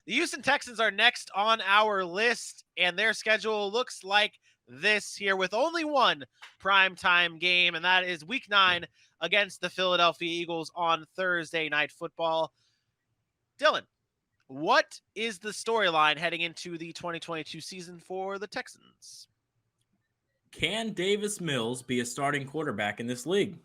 The Houston Texans are next on our list, and their schedule looks like this here with only one primetime game, and that is Week 9 against the Philadelphia Eagles on Thursday Night Football. Dylan, what is the storyline heading into the 2022 season for the Texans? Can Davis Mills be a starting quarterback in this league?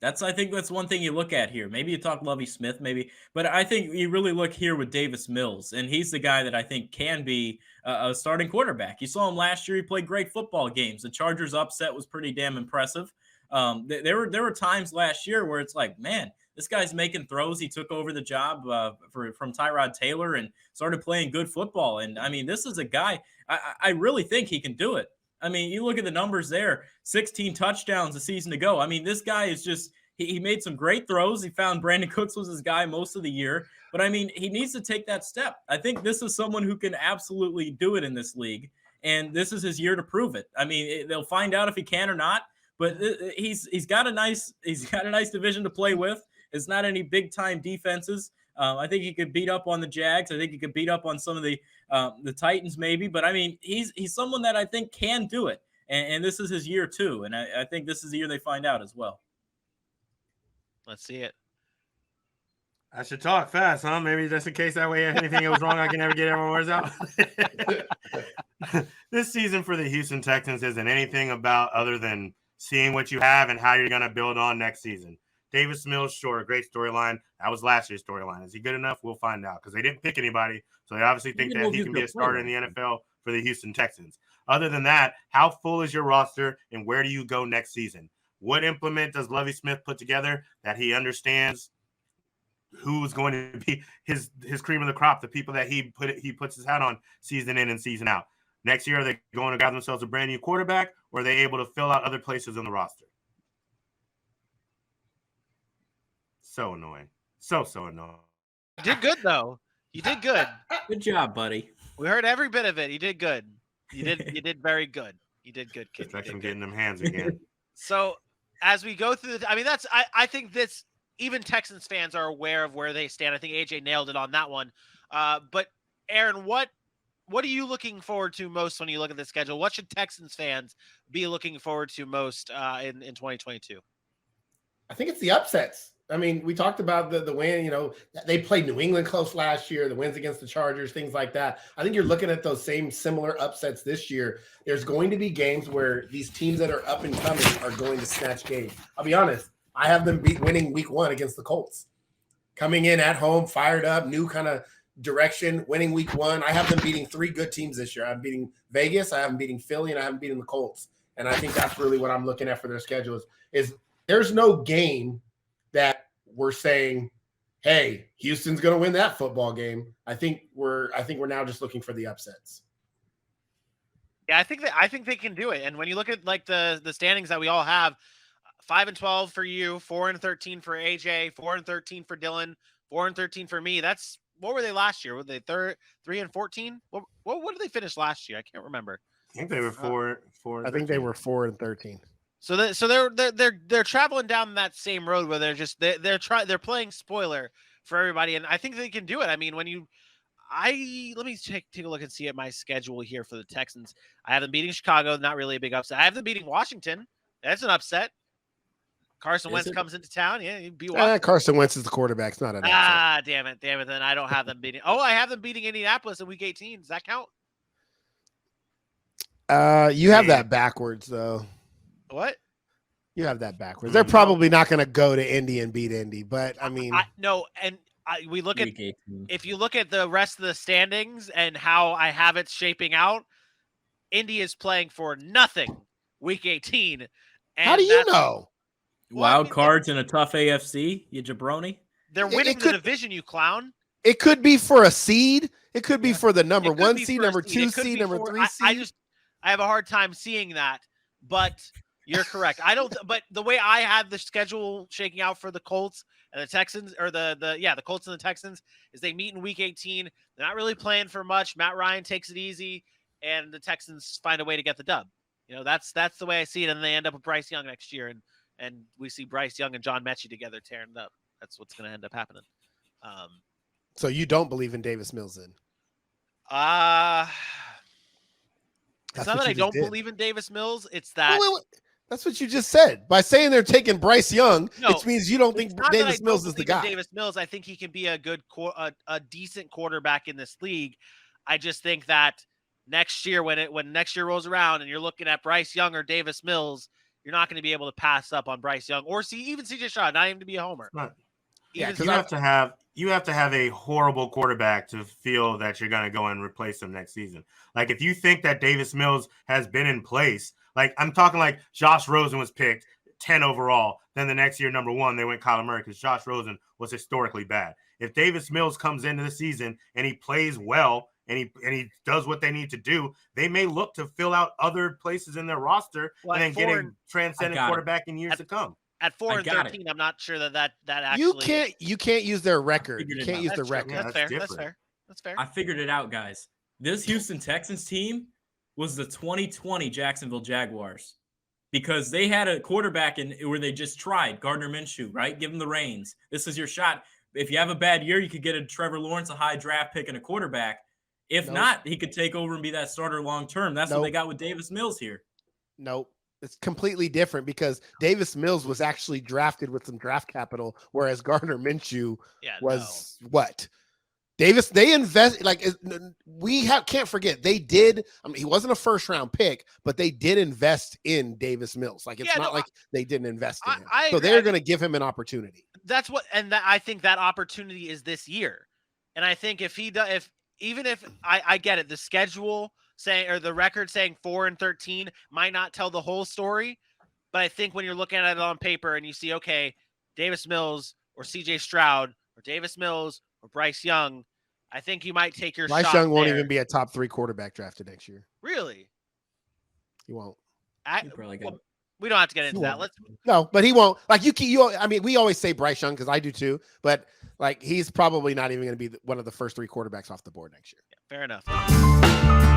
I think that's one thing you look at here. Maybe you talk Lovie Smith, maybe, but I think you really look here with Davis Mills, and he's the guy that I think can be a starting quarterback. You saw him last year; he played great football games. The Chargers upset was pretty damn impressive. There were times last year where it's like, man, this guy's making throws. He took over the job from Tyrod Taylor and started playing good football. And I mean, this is a guy I really think he can do it. I mean, you look at the numbers there, 16 touchdowns a season ago. I mean, this guy is just he made some great throws. He found Brandon Cooks was his guy most of the year. But, I mean, he needs to take that step. I think this is someone who can absolutely do it in this league, and this is his year to prove it. I mean, they'll find out if he can or not, but he's got a nice division to play with. It's not any big-time defenses. I think he could beat up on the Jags. I think he could beat up on some of the Titans maybe. But, I mean, he's someone that I think can do it. And this is his year too. And I think this is the year they find out as well. Let's see it. I should talk fast, huh? Maybe just in case that way if anything goes wrong, I can never get everyone's out. This season for the Houston Texans isn't anything about other than seeing what you have and how you're going to build on next season. Davis Mills, sure, a great storyline. That was last year's storyline. Is he good enough? We'll find out because they didn't pick anybody. So they obviously think that he can be a starter in the NFL for the Houston Texans. Other than that, how full is your roster and where do you go next season? What implement does Lovie Smith put together that he understands who's going to be his cream of the crop, the people that he puts his hat on season in and season out? Next year, are they going to grab themselves a brand new quarterback, or are they able to fill out other places on the roster? So annoying. So annoying. You did good, though. You did good. Good job, buddy. We heard every bit of it. You did good. You did very good. You did good, kid. I'm getting them hands again. So as we go through I think this, even Texans fans are aware of where they stand. I think AJ nailed it on that one. But Aaron, what are you looking forward to most when you look at the schedule? What should Texans fans be looking forward to most in 2022? I think it's the upsets. I mean, we talked about the win, they played New England close last year, the wins against the Chargers, things like that. I think you're looking at those same similar upsets this year. There's going to be games where these teams that are up and coming are going to snatch games. I'll be honest. I have them winning week 1 against the Colts. Coming in at home, fired up, new kind of direction, winning week 1. I have them beating 3 good teams this year. I'm beating Vegas, I have them beating Philly, and I have them beating the Colts. And I think that's really what I'm looking at for their schedules is there's no game that we're saying, hey, Houston's going to win that football game. I think we're now just looking for the upsets. Yeah, I think they can do it. And when you look at like the standings that we all have, 5-12 for you, 4-13 for AJ, 4-13 for Dylan, 4-13 for me. That's what were they last year? Were they 3-14? What did they finish last year? I can't remember. I think they were 4. I think they were 4-13. So they're traveling down that same road where they're playing spoiler for everybody, and I think they can do it. I mean, let me take a look and see at my schedule here for the Texans. I have them beating Chicago, not really a big upset. I have them beating Washington. That's an upset. Carson Wentz comes into town. Yeah, he'd be Carson Wentz is the quarterback. It's not an upset. Damn it. Then I don't have them beating. Oh, I have them beating Indianapolis in Week 18. Does that count? You have that backwards though. What? You have that backwards. They're probably not going to go to Indy and beat Indy, but I mean, we look at if you look at the rest of the standings and how I have it shaping out, Indy is playing for nothing Week 18. And how do you know? Wild cards in a tough AFC, you jabroni. They're winning the division, you clown. It could be for a seed. It could be for the number 1 seed, number 2 seed, number 3 seed. I have a hard time seeing that, but you're correct. But the way I had the schedule shaking out for the Colts and the Texans, or the Colts and the Texans, is they meet in Week 18. They're not really playing for much. Matt Ryan takes it easy, and the Texans find a way to get the dub. That's the way I see it, and they end up with Bryce Young next year, and we see Bryce Young and John Mechie together tearing it up. That's what's going to end up happening. So you don't believe in Davis Mills then? It's not that I don't believe in Davis Mills. It's that that's what you just said. By saying they're taking Bryce Young, it means you don't think Davis Mills is the guy. Davis Mills, I think he can be a decent quarterback in this league. I just think that next year, when next year rolls around and you're looking at Bryce Young or Davis Mills, you're not going to be able to pass up on Bryce Young or even CJ Stroud, not even to be a homer. Yeah, because you have to have a horrible quarterback to feel that you're going to go and replace him next season. Like if you think that Davis Mills has been in place, like I'm talking like Josh Rosen was picked 10 overall, then the next year number 1 they went Kyler Murray because Josh Rosen was historically bad. If Davis Mills comes into the season and he plays well and he does what they need to do, they may look to fill out other places in their roster and then get a transcendent quarterback in years to come. At 4-13, I'm not sure that actually you can't use their record. You can't use their record. Yeah, that's fair. That's fair. I figured it out, guys. This Houston Texans team was the 2020 Jacksonville Jaguars because they had a quarterback where they just tried Gardner Minshew, right? Give him the reins. This is your shot. If you have a bad year, you could get a Trevor Lawrence, a high draft pick, and a quarterback. If not, he could take over and be that starter long term. That's what they got with Davis Mills here. Nope. It's completely different because Davis Mills was actually drafted with some draft capital, whereas Gardner Minshew was what? Davis, they invest can't forget they did. I mean, he wasn't a first round pick, but they did invest in Davis Mills. Like it's not like they didn't invest in him. So they're going to give him an opportunity. That's what, and I think that opportunity is this year. And I think if he does, even if I get it, the schedule saying or the record saying 4-13 might not tell the whole story, but I think when you're looking at it on paper and you see, okay, Davis Mills or CJ Stroud or Davis Mills or Bryce Young, I think you might take your shot. Bryce Young won't even be a top 3 quarterback drafted next year. Really? He won't. We don't have to get into that. No, but he won't. Like I mean, we always say Bryce Young because I do too, but like he's probably not even going to be one of the first 3 quarterbacks off the board next year. Yeah, fair enough.